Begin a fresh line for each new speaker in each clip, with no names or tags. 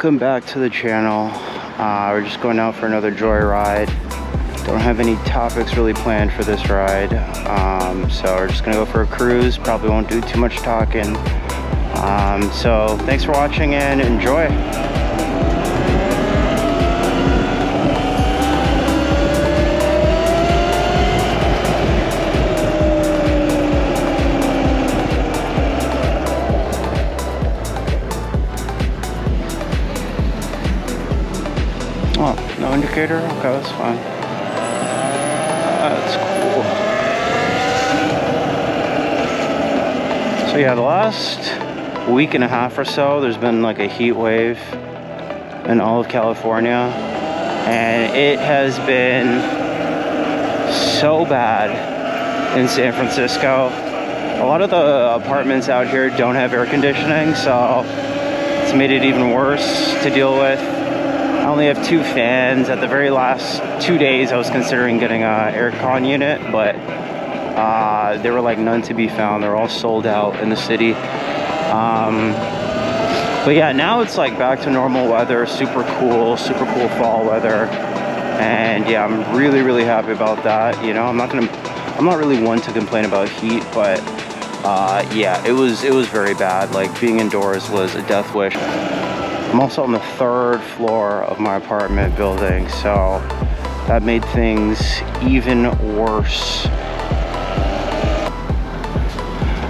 Welcome back to the channel. We're just going out for another joyride. Don't have any topics really planned for this ride, so we're just gonna go for a cruise. Probably won't do too much talking. So thanks for watching and enjoy. Oh, no indicator? Okay, that's fine. That's cool. So yeah, the last week and a half or so, there's been like a heat wave in all of California. And it has been so bad in San Francisco. A lot of the apartments out here don't have air conditioning, so it's made it even worse to deal with. I only have 2 fans. At the very last 2 days, I was considering getting an aircon unit, but there were like none to be found. They're all sold out in the city. But yeah, now it's like back to normal weather, super cool fall weather. And yeah, I'm really happy about that. You know, I'm not really one to complain about heat, but yeah, it was very bad. Like being indoors was a death wish. I'm also on the 3rd floor of my apartment building, so that made things even worse.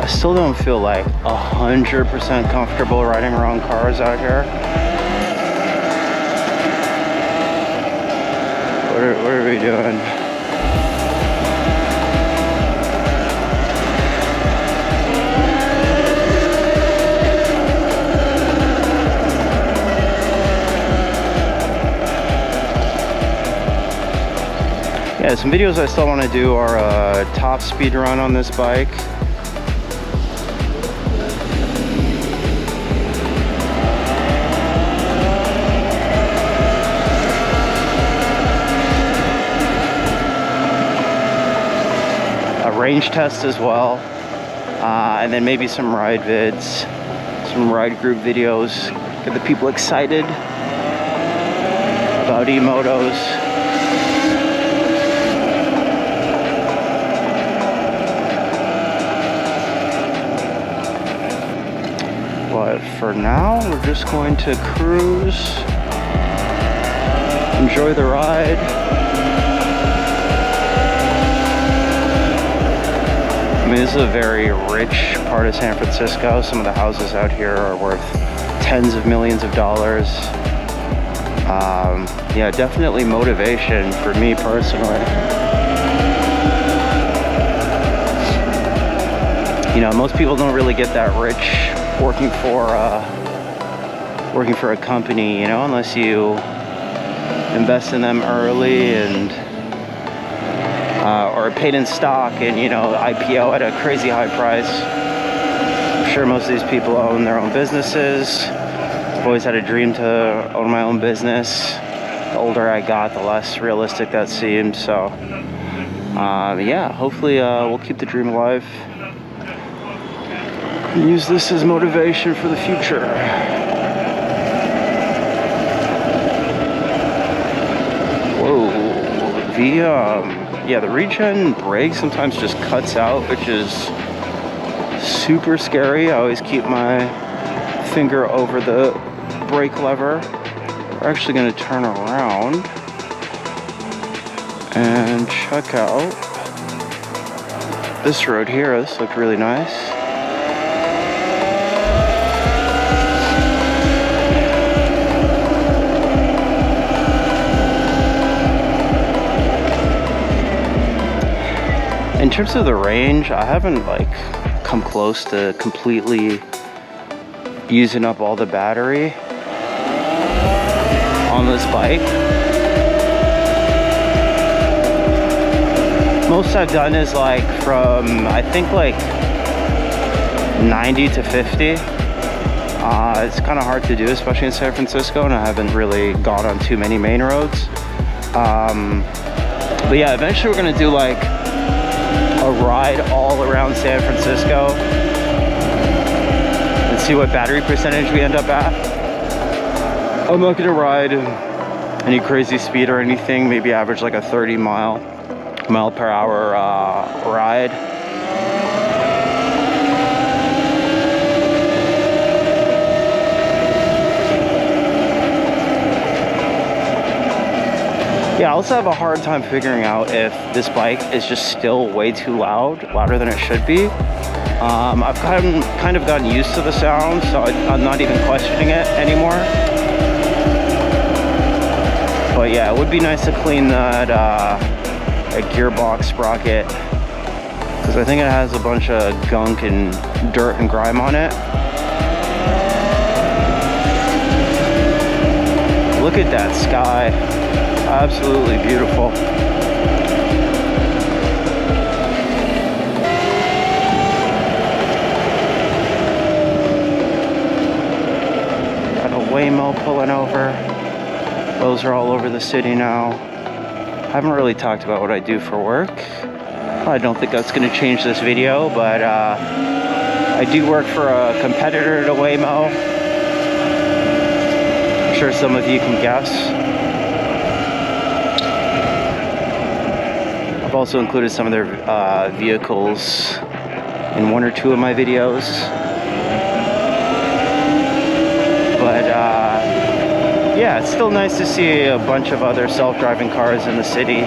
I still don't feel like 100% comfortable riding around cars out here. What are we doing? Yeah, some videos I still want to do are a top speed run on this bike. A range test as well. And then maybe some ride vids, some ride group videos. Get the people excited about e-motos. But for now, we're just going to cruise, enjoy the ride. I mean, this is a very rich part of San Francisco. Some of the houses out here are worth tens of millions of dollars. Yeah, definitely motivation for me personally. You know, most people don't really get that rich working for a company, you know, unless you invest in them early and or paid in stock and, you know, IPO at a crazy high price. I'm sure most of these people own their own businesses. I've always had a dream to own my own business. The older I got, the less realistic that seemed. So yeah, hopefully we'll keep the dream alive. Use this as motivation for the future. Whoa, yeah, the regen brake sometimes just cuts out, which is super scary. I always keep my finger over the brake lever. We're actually going to turn around and check out this road here. This looked really nice. In terms of the range, I haven't like come close to completely using up all the battery on this bike. Most I've done is like from, I think like 90 to 50. It's kind of hard to do, especially in San Francisco, and I haven't really gone on too many main roads. But yeah, eventually we're gonna do like a ride all around San Francisco and see what battery percentage we end up at. I'm not gonna ride any crazy speed or anything, maybe average like a 30 mile per hour ride. Yeah, I also have a hard time figuring out if this bike is just still way too loud, louder than it should be. I've kind of gotten used to the sound, so I'm not even questioning it anymore. But yeah, it would be nice to clean that gearbox sprocket, because I think it has a bunch of gunk and dirt and grime on it. Look at that sky. Absolutely beautiful. Got a Waymo pulling over. Those are all over the city now. I haven't really talked about what I do for work. I don't think that's going to change this video, but I do work for a competitor to Waymo. I'm sure some of you can guess. I've also included some of their vehicles in one or two of my videos. But yeah, it's still nice to see a bunch of other self-driving cars in the city.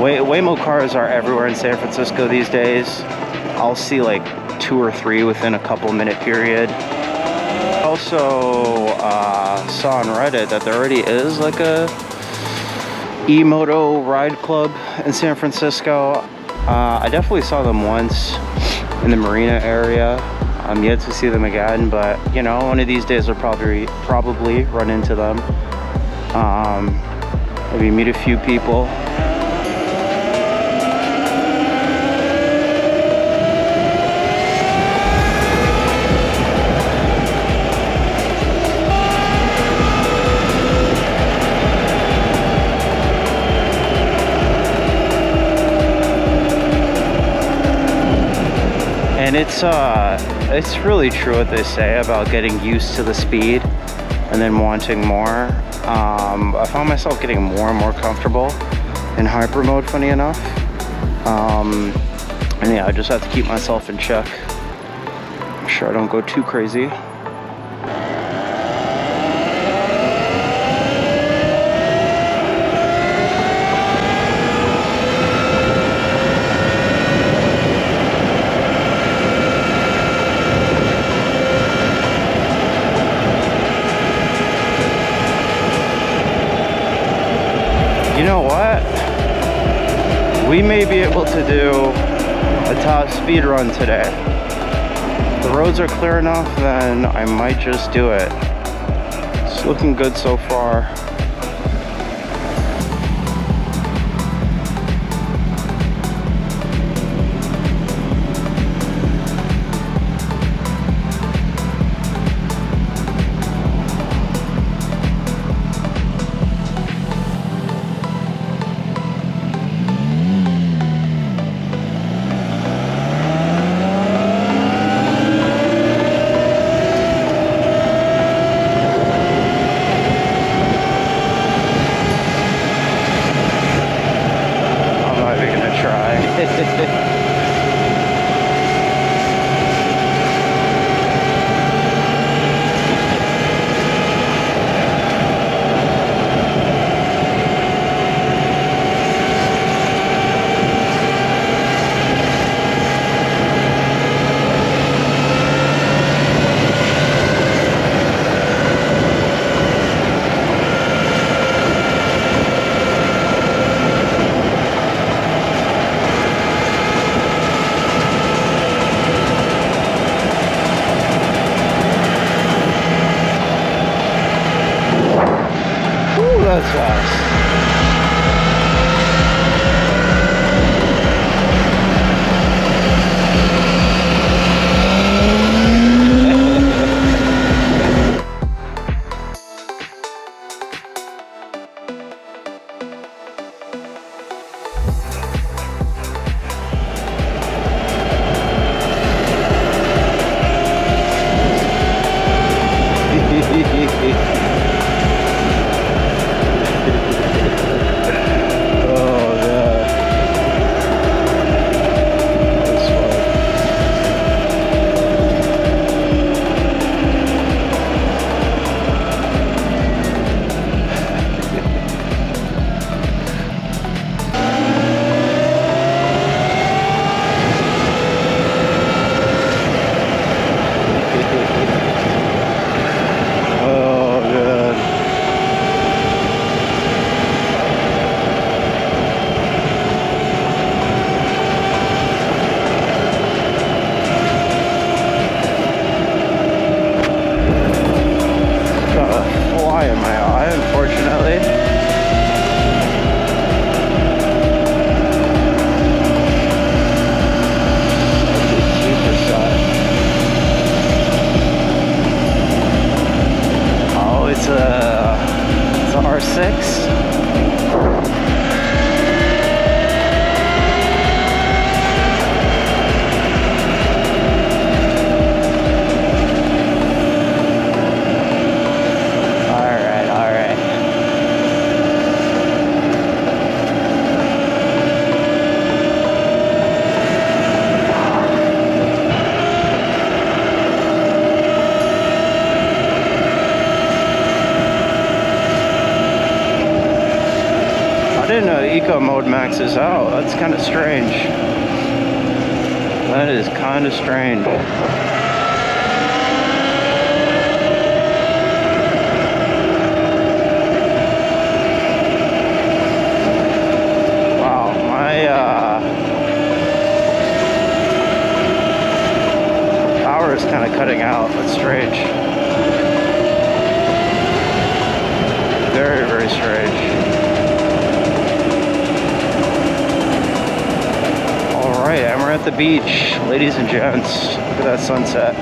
Waymo cars are everywhere in San Francisco these days. I'll see like 2 or 3 within a couple minute period. I also saw on Reddit that there already is like a e-moto ride club in San Francisco. I definitely saw them once in the marina area. I'm yet to see them again, but you know, one of these days I'll probably run into them. Maybe meet a few people. And it's really true what they say about getting used to the speed and then wanting more. I found myself getting more and more comfortable in hyper mode, funny enough. And yeah, I just have to keep myself in check. Make sure I don't go too crazy. You know what? We may be able to do a top speed run today. If the roads are clear enough, then I might just do it. It's looking good so far. didn't know eco mode maxes out. That's kind of strange. That is kind of strange. Wow, my power is kind of cutting out. That's strange. Very, very strange. Alright, and we're at the beach, ladies and gents. Look at that sunset.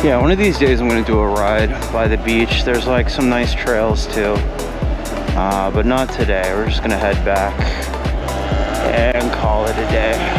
Yeah, one of these days I'm gonna do a ride by the beach. There's like some nice trails too, but not today. We're just gonna head back and call it a day.